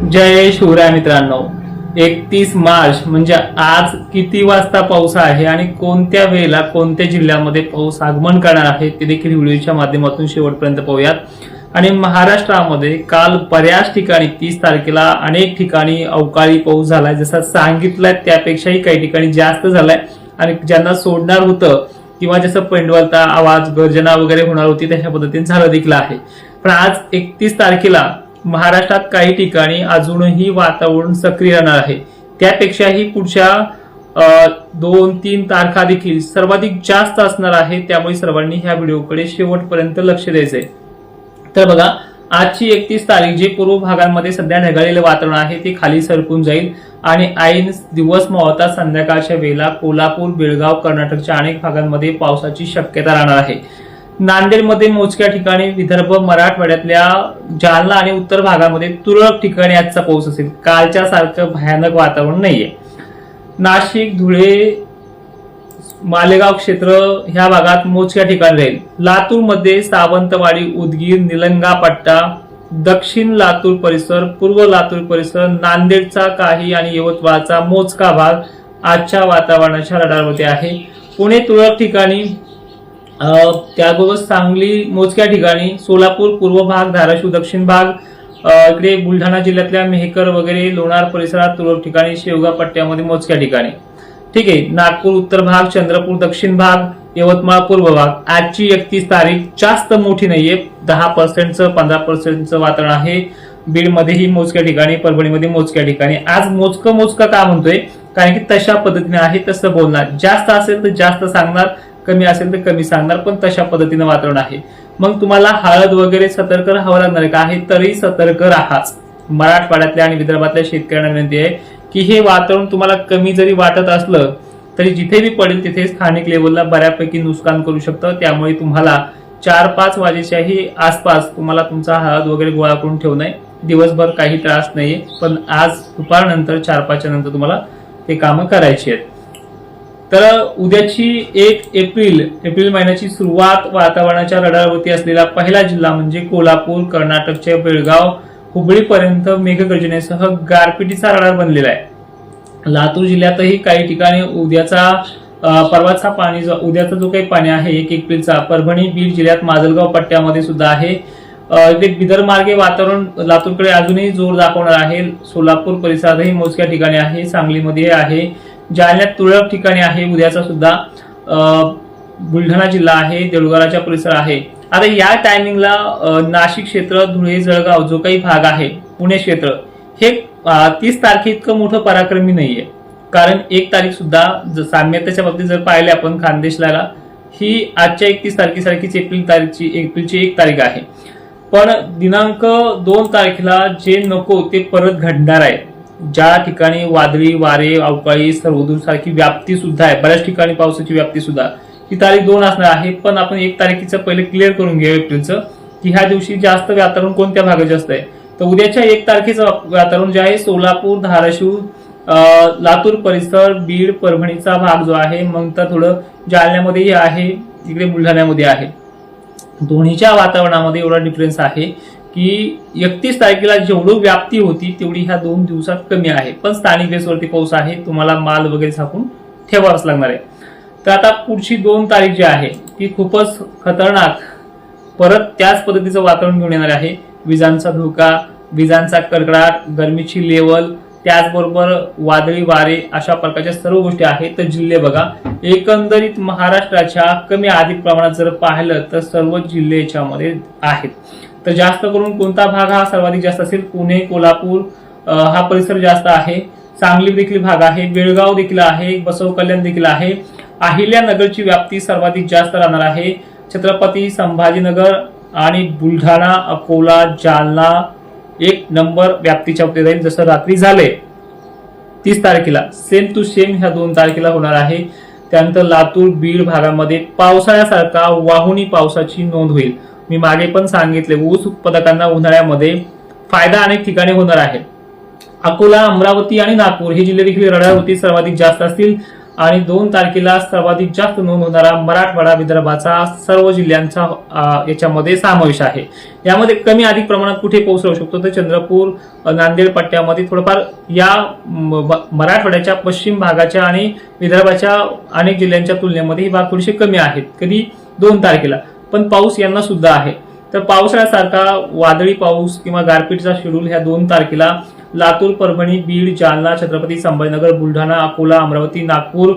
जय शिवराय मित्रांनो, 31 मार्च म्हणजे आज किती वाजता पाऊस आहे आणि कोणत्या वेळेला कोणत्या जिल्ह्यामध्ये पाऊस आगमन करणार आहे ते देखील व्हिडिओच्या माध्यमातून शेवटपर्यंत पाहूयात। आणि महाराष्ट्रामध्ये काल बऱ्याच ठिकाणी 30 तारखेला अनेक ठिकाणी अवकाळी पाऊस झालाय, जसं सांगितलंय त्यापेक्षाही काही ठिकाणी जास्त झालाय आणि ज्यांना सोडणार होतं किंवा जसं पेंडवलता आवाज गर्जना वगैरे होणार होती तशा पद्धतीने झालं देखील आहे। पण आज 31 तारखेला महाराष्ट्रात काही ठिकाणी अजूनही वातावरण सक्रिय राहणार आहे। त्यापेक्षाही पुढच्या 2-3 तारखा देखील सर्वाधिक जास्त असणार आहे, त्यामुळे सर्वांनी ह्या व्हिडिओकडे शेवटपर्यंत लक्ष द्यायचंय। तर बघा, आजची 31 तारीख जे पूर्व भागांमध्ये सध्या ढगाळलेलं वातावरण आहे ते खाली सरकून जाईल आणि ऐन दिवस मावळता संध्याकाळच्या वेळेला कोल्हापूर, बेळगाव, कर्नाटकच्या अनेक भागांमध्ये पावसाची शक्यता राहणार आहे। नांदेडमध्ये मोजक्या ठिकाणी, विदर्भ, मराठवाड्यातल्या जालना आणि उत्तर भागामध्ये तुरळक ठिकाणी आजचा पाऊस असेल। कालच्या सारखं भयानक वातावरण नाहीये। नाशिक, धुळे, मालेगाव क्षेत्र ह्या भागात मोजक्या ठिकाणी राहील। लातूरमध्ये सावंतवाडी, उदगीर, निलंगा पट्टा, दक्षिण लातूर परिसर, पूर्व लातूर परिसर, नांदेडचा काही आणि यवतमाळचा मोजका भाग आजच्या वातावरणाच्या रडारवरती आहे। पुणे तुरळक ठिकाणी, त्याबरोबर सांगली मोजक्या ठिकाणी, सोलापूर पूर्व भाग, धाराशिव दक्षिण भाग, इकडे बुलढाणा जिल्ह्यातल्या मेहकर वगैरे लोणार परिसरात तुरळक ठिकाणी, शेवगाव पट्ट्यामध्ये मोजक्या ठिकाणी, ठीक आहे। नागपूर उत्तर भाग, चंद्रपूर दक्षिण भाग, यवतमाळ पूर्व भाग। आजची 31 तारीख जास्त मोठी नाहीये, 10%चं 15%चं वातावरण आहे। बीडमध्येही मोजक्या ठिकाणी, परभणीमध्ये मोजक्या ठिकाणी। आज मोजकं का म्हणतोय, कारण की तशा पद्धतीने आहे तसं बोलणार। जास्त असेल तर जास्त सांगणार, कमी असेल तर कमी सांगणार, पण तशा पद्धतीने वातावरण आहे। मग तुम्हाला हळद वगैरे सतर्क राहावं लागणार आहे का? आहे तरी सतर्क राहाच। मराठवाड्यातल्या आणि विदर्भातल्या शेतकऱ्यांना विनंती आहे की हे वातावरण तुम्हाला कमी जरी वाटत असलं तरी जिथे बी पडेल तिथे स्थानिक लेवलला बऱ्यापैकी नुकसान करू शकतं। त्यामुळे तुम्हाला 4-5 वाजेच्याही आसपास तुम्हाला तुमचा हळद वगैरे गोळा करून ठेवणं आहे। दिवसभर काही त्रास नाहीये, पण आज दुपारनंतर 4-5च्या नंतर तुम्हाला ते कामं करायची आहेत। तर उद्याची 1 एप्रिल महिन्याची सुरुवात वातावरणाच्या रडारवरती असलेला पहिला जिल्हा म्हणजे कोल्हापूर, कर्नाटकच्या बेळगाव, हुबळीपर्यंत मेघगर्जनेसह गारपिटीचा रडार बनलेला आहे। लातूर जिल्ह्यातही काही ठिकाणी उद्याचा उद्याचा जो काही पाणी आहे 1 एप्रिलचा परभणी, बीड जिल्ह्यात माजलगाव पट्ट्यामध्ये सुद्धा आहे। इथे विदर्भ मार्गे वातावरण लातूरकडे अजूनही जोर दाखवणार आहे। सोलापूर परिसरातही मोजक्या ठिकाणी आहे, सांगलीमध्ये आहे, जालन्यात तुरळक ठिकाणी आहे उद्याचा सुद्धा, बुलढाणा जिल्हा आहे, देऊळगावच्या परिसर आहे। आता या टायमिंगला नाशिक क्षेत्र, धुळे, जळगाव जो काही भाग आहे, पुणे क्षेत्र हे 30 तारखे इतकं मोठं पराक्रमी नाहीये, कारण 1 तारीख सुद्धा साम्यतेच्या बाबतीत जर पाहिले आपण खानदेशला ही आजच्या 31 तारखेसारखीच एप्रिलची 1 तारीख आहे। पण दिनांक 2 तारखेला जे नको ते परत घडणार आहे। ज्या ठिकाणी वादळी वारे, अवकाळी, सर्वदूर सारखी व्याप्ती सुद्धा आहे, बऱ्याच ठिकाणी पावसाची व्याप्ती सुद्धा, ही तारीख 2 असणार आहे। पण आपण 1 तारखेचं पहिले क्लिअर करून घेऊ एप्रिलचं, की ह्या दिवशी जास्त वातावरण कोणत्या भागात जास्त आहे। तर उद्याच्या 1 तारखेचं वातावरण जे आहे सोलापूर, धाराशिव, लातूर परिसर, बीड, परभणीचा भाग जो आहे, मग तर थोडं जालन्यामध्येही आहे, इकडे बुलढाण्यामध्ये आहे। दोन्हीच्या वातावरणामध्ये एवढा डिफरन्स आहे की 31 तारखेला जेवढी व्याप्ती होती तेवढी ह्या 2 दिवसात कमी आहे। पण स्थानिक बेसवरती पाऊस आहे, तुम्हाला माल वगैरे झाकून ठेवावाच लागणार आहे। तर आता पुढची 2 तारीख जी आहे ती खूपच खतरनाक, परत त्याच पद्धतीचं वातावरण घेऊन येणार आहे। विजांचा धोका, विजांचा कडकडाट, गरमीची लेवल, त्याचबरोबर वादळी वारे, अशा प्रकारच्या सर्व गोष्टी आहेत। तर जिल्हे बघा, एकंदरीत महाराष्ट्राच्या कमी अधिक प्रमाणात जर पाहिलं तर सर्व जिल्हे याच्यामध्ये आहेत। तर जास्त करून कोणता भाग हा सर्वाधिक जास्त असेल? पुणे, कोल्हापूर हा परिसर जास्त आहे, सांगली देखील भाग आहे, बेळगाव देखील आहे, बसव कल्याण देखील आहे। अहिल्यानगरची व्याप्ती सर्वाधिक जास्त राहणार आहे। छत्रपती संभाजीनगर आणि बुलढाणा, अकोला, जालना 1 नंबर व्याप्तीच्या बाबतीत राहील, जसं रात्री झाले 30 तारखेला सेम टू सेम ह्या 2 तारखेला होणार आहे। त्यानंतर लातूर, बीड भागामध्ये पावसाळ्यासारखा वाहुणी पावसाची नोंद होईल। मी मागे पण सांगितले, ऊस उत्पादकांना उन्हाळ्यामध्ये फायदा अनेक ठिकाणी होणार आहे। अकोला, अमरावती आणि नागपूर हे जिल्हे देखील रडारवरती सर्वाधिक जास्त असतील। आणि 2 तारखेला सर्वाधिक जास्त नोंद होणारा मराठवाडा विदर्भाचा सर्व जिल्ह्यांचा याच्यामध्ये समावेश आहे। यामध्ये कमी अधिक प्रमाणात कुठे पाऊस राहू शकतो तर चंद्रपूर नांदेड पट्ट्यामध्ये थोडंफार या मराठवाड्याच्या पश्चिम भागाच्या आणि विदर्भाच्या अनेक जिल्ह्यांच्या तुलनेमध्ये ही भाग थोडीशी कमी आहेत। कधी 2 तारखेला पण पाऊस यांना सुद्धा आहे। तर पावसाळ्यासारखा वादळी पाऊस किंवा गारपीटचा शेड्यूल ह्या 2 तारखेला लातूर, परभणी, बीड, जालना, छत्रपती संभाजीनगर, बुलढाणा, अकोला, अमरावती, नागपूर,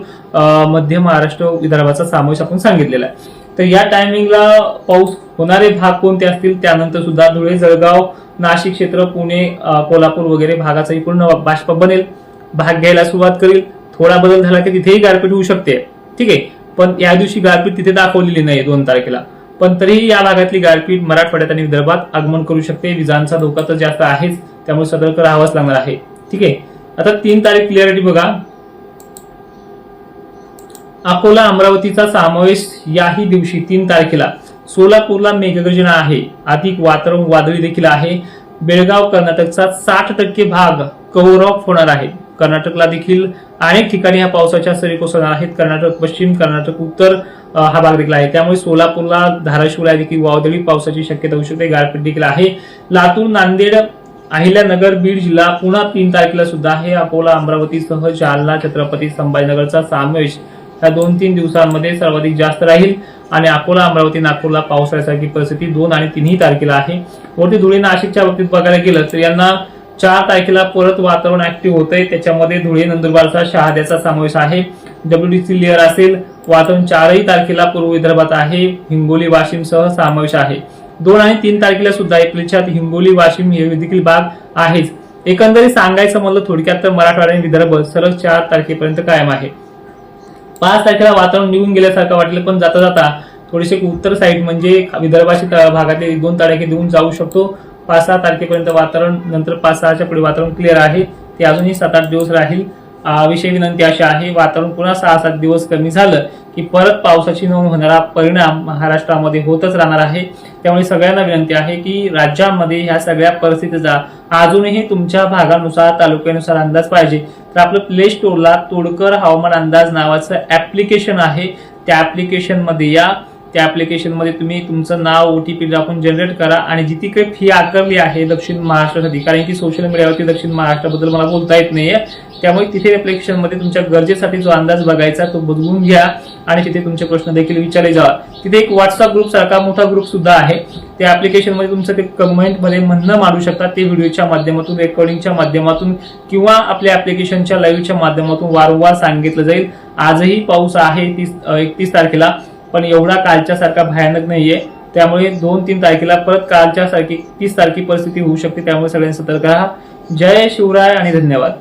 मध्य महाराष्ट्र, विदर्भाचा समावेश आपण सांगितलेला आहे। तर या टायमिंगला पाऊस होणारे भाग कोणते असतील त्यानंतर सुद्धा धुळे, जळगाव, नाशिक क्षेत्र, पुणे, कोल्हापूर वगैरे भागाचाही पूर्ण बाष्प बनेल, भाग घ्यायला सुरुवात करेल। थोडा बदल झाला की तिथेही गारपीट होऊ शकते, ठीक आहे। पण या दिवशी गारपीट तिथे दाखवलेली नाही 2 तारखेला, पण तरीही या भागातली गारपीट मराठवाड्यात आणि विदर्भात आगमन करू शकते। विजांचा धोका तर जास्त आहेच, त्यामुळे सतर्क राहावंच लागणार आहे, ठीक आहे। आता 3 तारीख क्लिअरिटी बघा, अकोला, अमरावतीचा समावेश याही दिवशी 3 तारखेला। सोलापूरला मेघगर्जना आहे, अधिक वातावरण वादळी देखील आहे। बेळगाव, कर्नाटकचा 60% भाग कव्हर ऑफ होणार आहे। कर्नाटकला देखील अनेक ठिकाणी ह्या पावसाच्या सरी कोसळणार आहेत। कर्नाटक पश्चिम, कर्नाटक उत्तर हा भाग देखील आहे, त्यामुळे सोलापूरला, धाराशिवला देखील वादळी पावसाची शक्यता होऊ शकते, गारपीट देखील आहे। लातूर, नांदेड, अहिल्यानगर, बीड जिल्हा पुन्हा 3 तारखेला सुद्धा आहे। अकोला, अमरावतीसह जालना, छत्रपती संभाजीनगरचा समावेश या 2-3 दिवसांमध्ये सर्वाधिक जास्त राहील आणि अकोला, अमरावती, नागपूरला पावसाळ्यासारखी परिस्थिती 2 आणि 3 तारखेला आहे। वरती धुळे, नाशिकच्या बाबतीत बघायला गेलं तर यांना 4 तारखेला परत वातावरण ऍक्टिव्ह होतंय, त्याच्यामध्ये धुळे, नंदुरबारचा, शहाद्याचा समावेश आहे। WDC लेअर असेल, वातावरण 4 तारखेला पूर्व विदर्भात आहे, हिंगोली, वाशिमसह समावेश आहे। 2 आणि 3 तारखेला सुद्धा एप्रिलच्या हिंगोली, वाशिम हे देखील भाग आहेच। एकंदरीत सांगायचं म्हणलं थोडक्यात तर मराठवाडा आणि विदर्भ सलग 4 तारखेपर्यंत कायम आहे। 5 तारखेला वातावरण निघून गेल्यासारखं वाटलं, पण जाता जाता थोडेसे उत्तर साईड म्हणजे विदर्भाच्या भागातले 1-2 तारखे देऊन जाऊ शकतो। 5-6 तारखेपर्यंत वातावरण, नंतर 5-6च्या पुढे वातावरण क्लिअर आहे, ते अजूनही 7-8 दिवस राहील। विषय विनंती अशी आहे, वातावरण पुन्हा 6-7 दिवस कमी झालं की परत पावसाची नोंद होणारा परिणाम महाराष्ट्रामध्ये होतच राहणार आहे। त्यामुळे सगळ्यांना विनंती आहे की राज्यामध्ये ह्या सगळ्या परिस्थितीचा अजूनही तुमच्या भागानुसार, तालुक्यानुसार अंदाज पाहिजे तर आपलं प्ले स्टोअरला तोडकर हवामान अंदाज नावाचं ऍप्लिकेशन आहे, त्या ऍप्लिकेशन मध्ये या। त्या ऍप्लिकेशन मध्ये तुम्ही तुमचं नाव, OTP टाकून जनरेट करा आणि जिथे काही फी आकारली आहे दक्षिण महाराष्ट्रासाठी, कारण की सोशल मीडियावरती दक्षिण महाराष्ट्राबद्दल मला बोलता येत नाहीये, त्यामुळे तिथे ऍप्लिकेशन मध्ये तुमच्या गरजेसाठी जो अंदाज बघायचा तो बदलून घ्या आणि तिथे तुमचे प्रश्न देखील विचारले जावा। तिथे एक व्हॉट्सअप ग्रुप सारखा मोठा ग्रुप सुद्धा आहे, त्या ऍप्लिकेशन मध्ये तुमचं ते कमेंट मध्ये म्हणणं मांडू शकता, ते व्हिडिओच्या माध्यमातून, रेकॉर्डिंगच्या माध्यमातून किंवा आपल्या ऍप्लिकेशनच्या लाईव्हच्या माध्यमातून वारंवार सांगितलं जाईल। आजही पाऊस आहे 31 तारखेला, पण एवढा कालच्या सारखा भयानक नाहीये, त्यामुळे 2-3 तारखेला परत कालच्या सारखी 30 तारखी परिस्थिती होऊ शकते, त्यामुळे सगळ्यांनी सतर्क राहा। जय शिवराय आणि धन्यवाद।